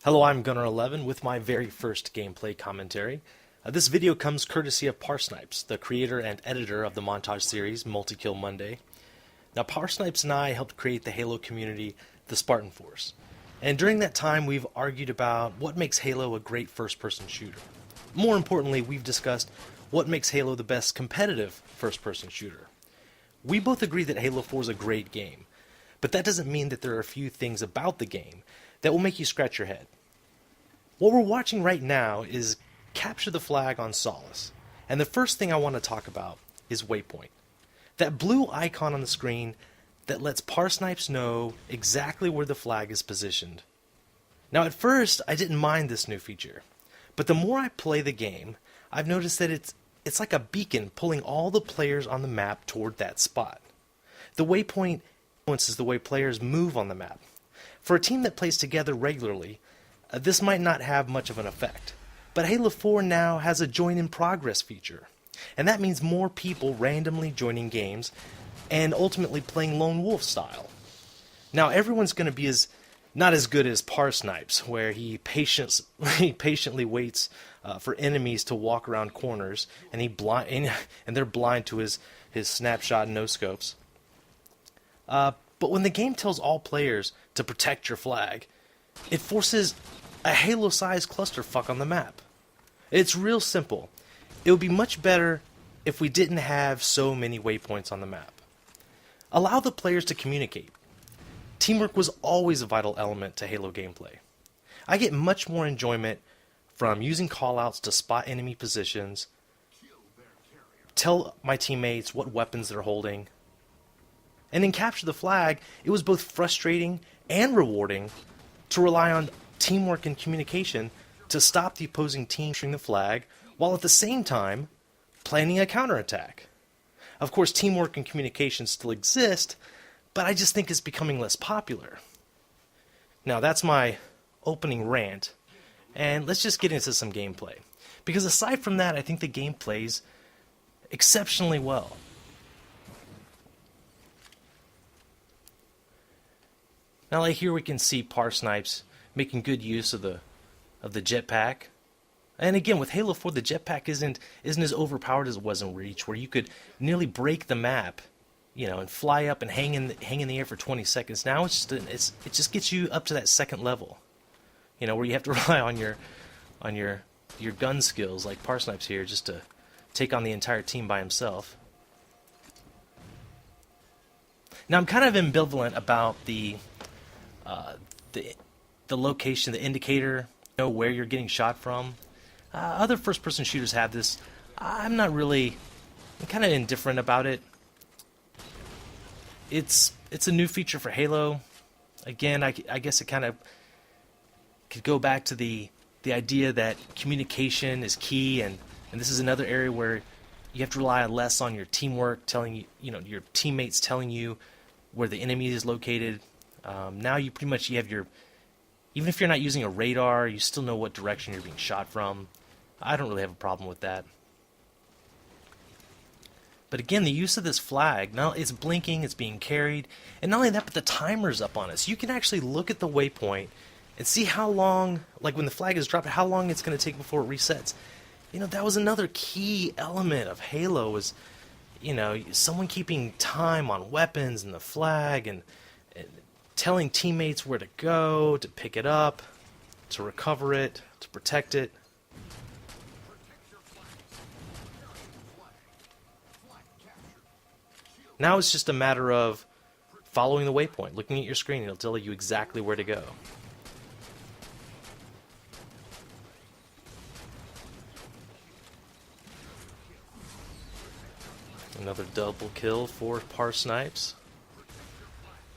Hello, I'm Gunner11 with my very first gameplay commentary. This video comes courtesy of Parsnipes, the creator and editor of the montage series Multi-Kill Monday. Now, Parsnipes and I helped create the Halo community, the Spartan Force. And during that time, we've argued about what makes Halo a great first-person shooter. More importantly, we've discussed what makes Halo the best competitive first-person shooter. We both agree that Halo 4 is a great game, but that doesn't mean that there are a few things about the game that will make you scratch your head. What we're watching right now is Capture the Flag on Solace, and the first thing I want to talk about is Waypoint. That blue icon on the screen that lets Parsnipes know exactly where the flag is positioned. Now at first, I didn't mind this new feature, but the more I play the game, I've noticed that it's like a beacon pulling all the players on the map toward that spot. The waypoint influences the way players move on the map. For a team that plays together regularly, this might not have much of an effect. But Halo 4 now has a join in progress feature, and that means more people randomly joining games and ultimately playing lone wolf style. Now everyone's going to be not as good as Parsnipes, where he patiently waits for enemies to walk around corners, and they're blind to his snapshot no scopes. But when the game tells all players to protect your flag, it forces a Halo-sized clusterfuck on the map. It's real simple. It would be much better if we didn't have so many waypoints on the map. Allow the players to communicate. Teamwork was always a vital element to Halo gameplay. I get much more enjoyment from using callouts to spot enemy positions, tell my teammates what weapons they're holding. And in Capture the Flag, it was both frustrating and rewarding to rely on teamwork and communication to stop the opposing team shooting the flag, while at the same time planning a counterattack. Of course, teamwork and communication still exist, but I just think it's becoming less popular. Now, that's my opening rant, and let's just get into some gameplay. Because aside from that, I think the game plays exceptionally well. Now, like here we can see Parsnipes making good use of the jetpack. And again, with Halo 4, the jetpack isn't as overpowered as it was in Reach, where you could nearly break the map, and fly up and hang in the air for 20 seconds. Now it just gets you up to that second level, where you have to rely on your gun skills, like Parsnipes here, just to take on the entire team by himself. Now I'm kind of ambivalent about the location, the indicator, where you're getting shot from. Other first-person shooters have this. I'm kind of indifferent about it. It's a new feature for Halo. Again, I guess it kind of could go back to the idea that communication is key, and this is another area where you have to rely less on your teamwork, telling your teammates telling you where the enemy is located. Now you pretty much have even if you're not using a radar, you still know what direction you're being shot from. I don't really have a problem with that. But again, the use of this flag, now it's blinking, it's being carried, and not only that, but the timer's up on it. So you can actually look at the waypoint and see how long, like when the flag is dropped, how long it's going to take before it resets. That was another key element of Halo, was, someone keeping time on weapons and the flag, and telling teammates where to go, to pick it up, to recover it, to protect it. Now it's just a matter of following the waypoint, looking at your screen, it'll tell you exactly where to go. Another double kill for Parsnipes.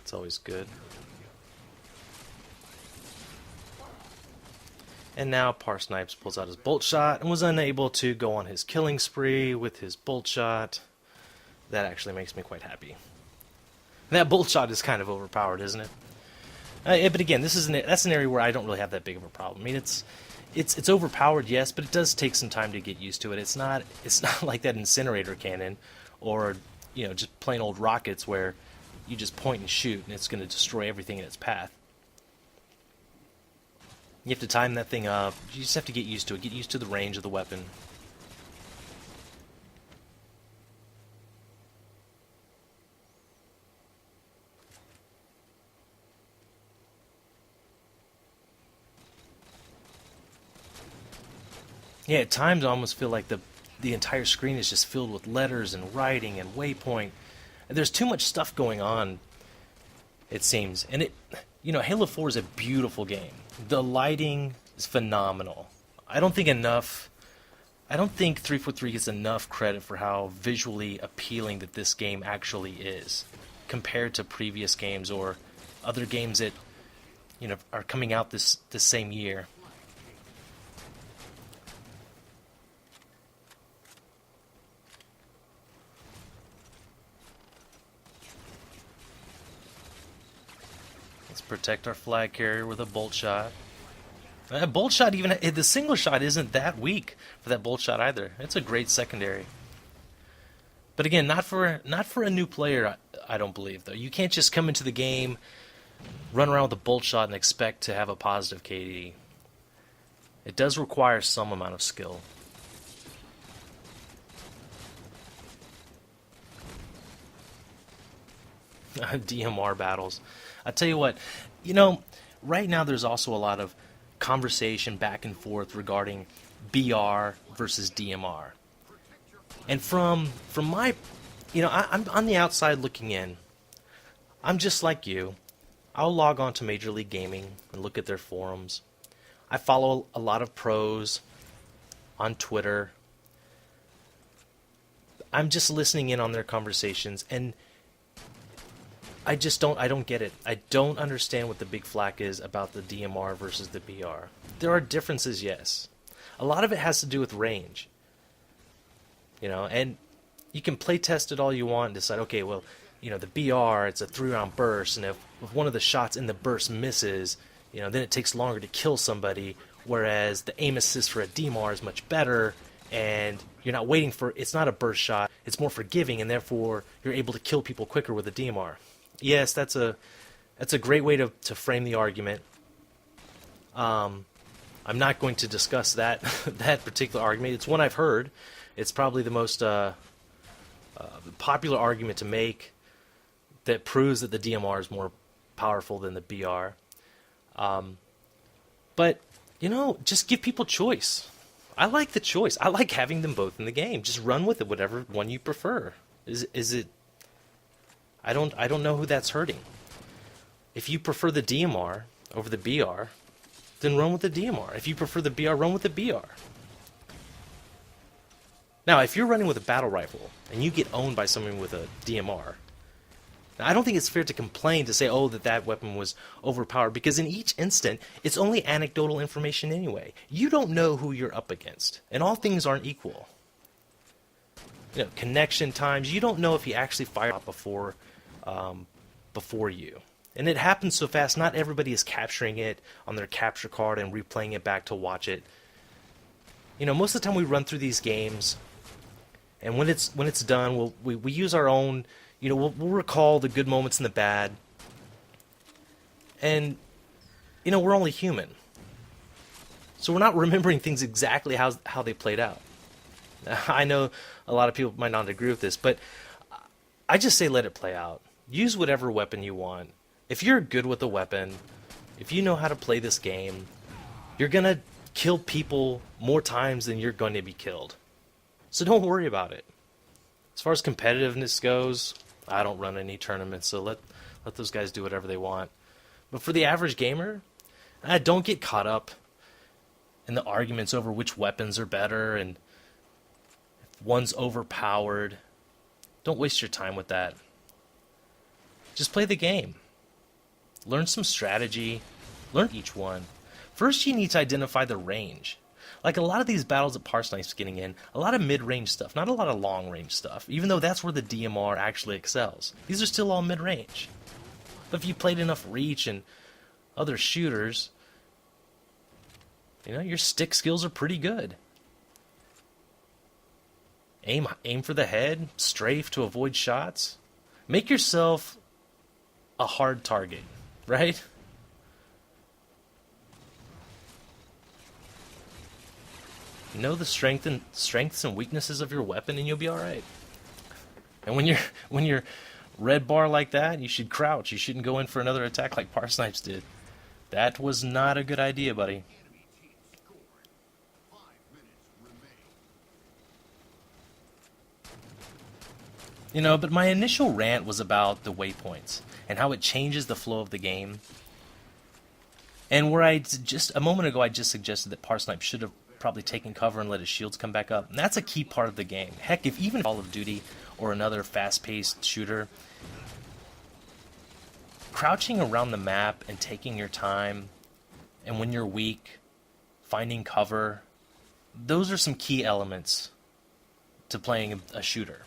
It's always good. And now Parsnipes pulls out his bolt shot and was unable to go on his killing spree with his bolt shot. That actually makes me quite happy. That bolt shot is kind of overpowered, isn't it? But again, that's an area where I don't really have that big of a problem. I mean, it's overpowered, yes, but it does take some time to get used to it. It's not like that incinerator cannon, or just plain old rockets where you just point and shoot, and it's going to destroy everything in its path. You have to time that thing up. You just have to get used to it. Get used to the range of the weapon. Yeah, at times I almost feel like the entire screen is just filled with letters and writing and waypoint. There's too much stuff going on, it seems. And Halo 4 is a beautiful game. The lighting is phenomenal. I don't think 343 gets enough credit for how visually appealing that this game actually is compared to previous games or other games that are coming out this same year. Let's protect our flag carrier with a bolt shot. That bolt shot, even the single shot isn't that weak for that bolt shot either. It's a great secondary. But again, not for a new player, I don't believe, though. You can't just come into the game, run around with a bolt shot and expect to have a positive KD. It does require some amount of skill. DMR battles. I tell you what, right now there's also a lot of conversation back and forth regarding BR versus DMR. And from my, I'm on the outside looking in. I'm just like you. I'll log on to Major League Gaming and look at their forums. I follow a lot of pros on Twitter. I'm just listening in on their conversations, and I don't get it. I don't understand what the big flack is about the DMR versus the BR. There are differences, yes. A lot of it has to do with range. And you can play test it all you want and decide, okay, well, the BR, it's a 3-round burst, and if one of the shots in the burst misses, then it takes longer to kill somebody, whereas the aim assist for a DMR is much better, and you're not waiting for, it's not a burst shot, it's more forgiving, and therefore you're able to kill people quicker with a DMR. Yes, that's a great way to frame the argument. I'm not going to discuss that that particular argument. It's one I've heard. It's probably the most popular argument to make that proves that the DMR is more powerful than the BR. But just give people choice. I like the choice. I like having them both in the game. Just run with it, whatever one you prefer. Is it? I don't know who that's hurting. If you prefer the DMR over the BR, then run with the DMR. If you prefer the BR, run with the BR. Now, if you're running with a battle rifle and you get owned by someone with a DMR, now, I don't think it's fair to complain to say, oh, that weapon was overpowered, because in each instant, it's only anecdotal information anyway. You don't know who you're up against, and all things aren't equal. Connection times, you don't know if he actually fired out before you. And it happens so fast, not everybody is capturing it on their capture card and replaying it back to watch it. Most of the time we run through these games, and when it's done, we use our own, we'll recall the good moments and the bad. And, we're only human. So we're not remembering things exactly how they played out. I know a lot of people might not agree with this, but I just say let it play out. Use whatever weapon you want. If you're good with a weapon, if you know how to play this game, you're going to kill people more times than you're going to be killed. So don't worry about it. As far as competitiveness goes, I don't run any tournaments, so let those guys do whatever they want. But for the average gamer, don't get caught up in the arguments over which weapons are better and if one's overpowered. Don't waste your time with that. Just play the game. Learn some strategy. Learn each one. First, you need to identify the range. Like a lot of these battles that Parsnipes getting in, a lot of mid-range stuff, not a lot of long-range stuff, even though that's where the DMR actually excels. These are still all mid-range. But if you played enough Reach and other shooters, your stick skills are pretty good. Aim for the head, strafe to avoid shots. Make yourself a hard target, right? Know the strengths and weaknesses of your weapon, and you'll be all right. And when you're red bar like that, you should crouch. You shouldn't go in for another attack like Parsnipes did. That was not a good idea, buddy. You know, but my initial rant was about the waypoints and how it changes the flow of the game. And where just a moment ago I just suggested that Parsnipe should have probably taken cover and let his shields come back up. And that's a key part of the game. Heck, if even Call of Duty or another fast-paced shooter, crouching around the map and taking your time, and when you're weak, finding cover, those are some key elements to playing a shooter.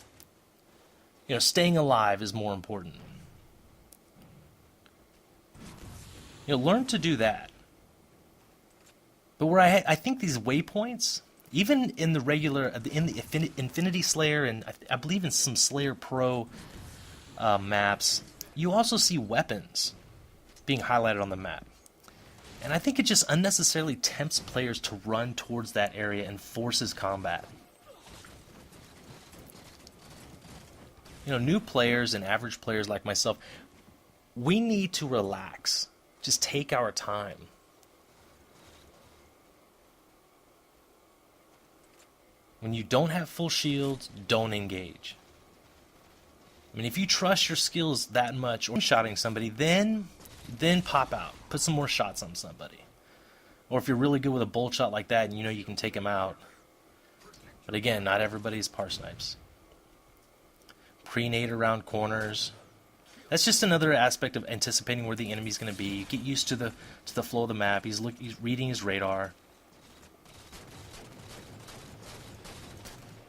You know, staying alive is more important. You know, learn to do that. But where I think these waypoints, even in the regular, in the Infinity Slayer, and I believe in some Slayer Pro maps, you also see weapons being highlighted on the map. And I think it just unnecessarily tempts players to run towards that area and forces combat. You know, new players and average players like myself, we need to relax. Just take our time. When you don't have full shields, don't engage. I mean, if you trust your skills that much or shotting somebody, then pop out. Put some more shots on somebody. Or if you're really good with a bolt shot like that and you know you can take them out. But again, not everybody's Parsnipes. Pre-nade around corners. That's just another aspect of anticipating where the enemy's going to be. You get used to the flow of the map. He's reading his radar.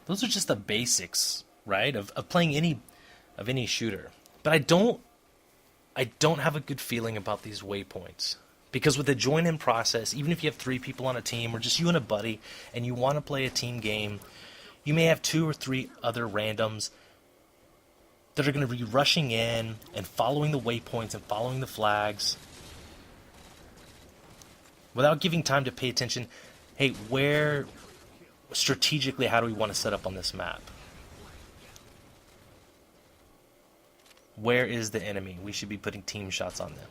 Those are just the basics, right, of playing any shooter. But I don't have a good feeling about these waypoints. Because with the join-in process, even if you have 3 people on a team or just you and a buddy and you want to play a team game, you may have 2 or 3 other randoms that are going to be rushing in and following the waypoints and following the flags without giving time to pay attention. Hey, strategically, how do we want to set up on this map? Where is the enemy? We should be putting team shots on them.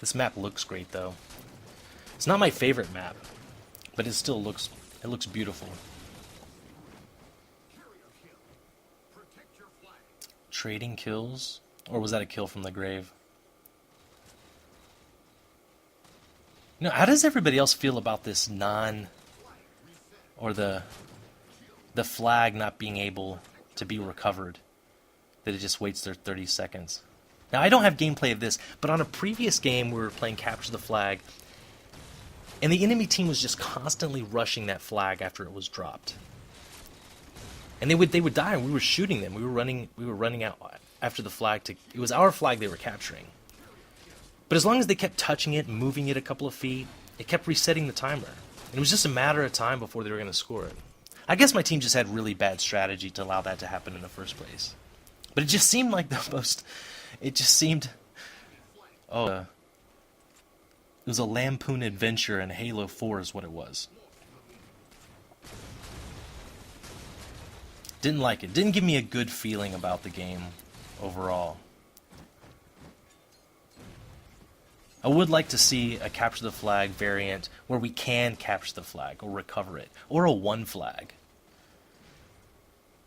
This map looks great, though. It's not my favorite map, but it still looks beautiful. Trading kills? Or was that a kill from the grave? You know, how does everybody else feel about this or the flag not being able to be recovered? That it just waits their 30 seconds. Now, I don't have gameplay of this, but on a previous game we were playing Capture the Flag, and the enemy team was just constantly rushing that flag after it was dropped. And they would die, and we were shooting them. We were running out after the flag it was our flag they were capturing. But as long as they kept touching it and moving it a couple of feet, it kept resetting the timer. And it was just a matter of time before they were going to score it. I guess my team just had really bad strategy to allow that to happen in the first place. But it just seemed like it was a lampoon adventure in Halo 4 is what it was. Didn't like it. Didn't give me a good feeling about the game overall. I would like to see a capture the flag variant where we can capture the flag or recover it, or a 1 flag.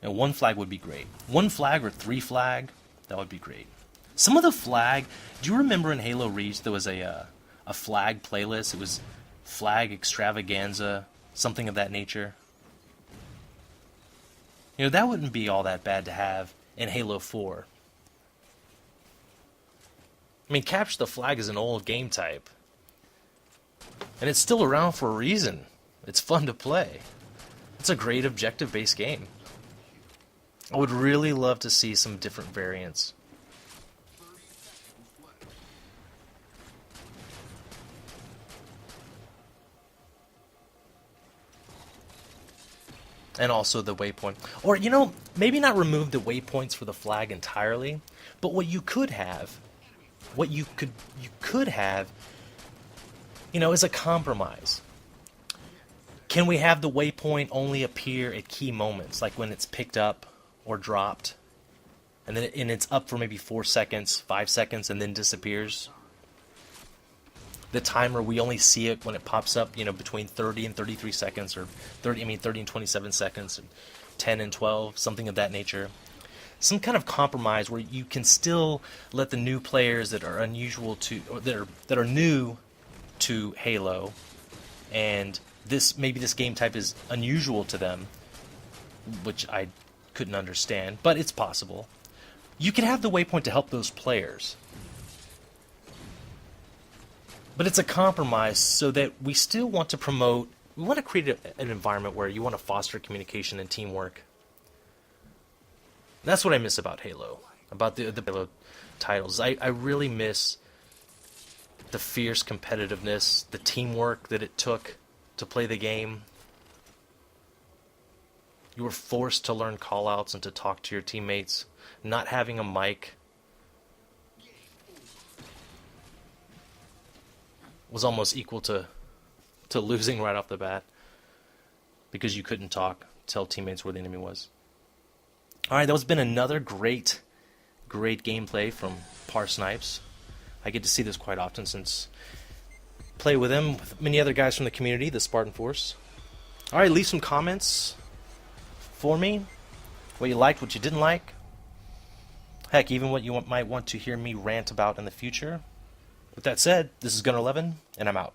You know, 1 flag would be great. 1 flag or 3 flag, that would be great. Some of the flag, do you remember in Halo Reach there was a flag playlist? It was Flag Extravaganza, something of that nature. You know, that wouldn't be all that bad to have in Halo 4. I mean, Capture the Flag is an old game type. And it's still around for a reason. It's fun to play. It's a great objective-based game. I would really love to see some different variants. And also the waypoint. Or, you know, maybe not remove the waypoints for the flag entirely, but what you could have, you know, is a compromise. Can we have the waypoint only appear at key moments, like when it's picked up or dropped, and then it's up for maybe 4 seconds, 5 seconds, and then disappears? The timer, we only see it when it pops up, you know, between 30 and 33 seconds, or 30 and 27 seconds, and 10 and 12, something of that nature. Some kind of compromise where you can still let the new players that are unusual to, or that are new to Halo, and maybe this game type is unusual to them, which I couldn't understand, but it's possible. You can have the waypoint to help those players. But it's a compromise so that we still want to promote, we want to create an environment where you want to foster communication and teamwork. That's what I miss about Halo, about the Halo titles. I really miss the fierce competitiveness, the teamwork that it took to play the game. You were forced to learn callouts and to talk to your teammates. Not having a mic was almost equal to losing right off the bat, because you couldn't tell teammates where the enemy was. Alright, that has been another great gameplay from Parsnipes. I get to see this quite often since I play with him, with many other guys from the community, the Spartan Force. Alright, leave some comments for me, what you liked, what you didn't like. Heck, even what you might want to hear me rant about in the future. With that said, this is Gunner11, and I'm out.